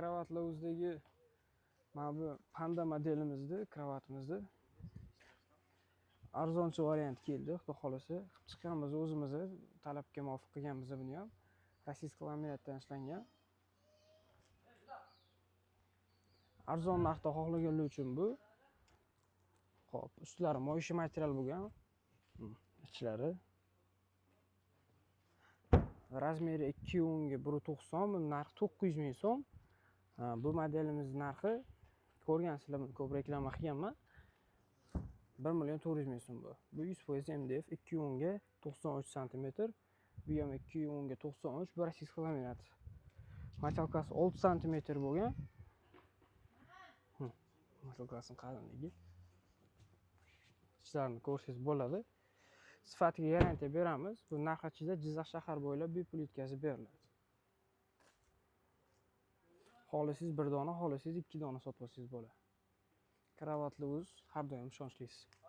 kravatlar o'zidagi mana bu Panda modelimizni kravatimizni arzoncha variant keldi, xudo xolasa. Qilib chiqqanmiz o'zimiz, talabga muvofiq qilganmiz buni ham. Rossiyskiy laminatdan ishlangan. Arzon narxda xohlaganlar uchun bu. Xo'p, ustlari moyshi material bo'lgan. Ichlari. Razmeri 210 ga 1.90, bu narxi 900 ming so'm. Bu modelimiz narxi ko'rgansizlar, buni ko'p reklama qilganman. 1 million 400 ming so'm bu. Bu 100% MDF 210 ga 93 sm. Bu ham 210 ga 93, bu rossiyskiy laminat. Materialkasi 6 sm bo'lgan. Materialkasining qalinligi. Ichlarini ko'rsangiz bo'ladi. Sifatiga garantiya beramiz. Bu narx ichida Jizzax shahar bo'ylab bepul yetkazib beriladi. Xohlasangiz 1 dona, xohlasangiz 2 dona sotib olsangiz bo'ladi. Kravatli o'z har doim ishonchlisiz.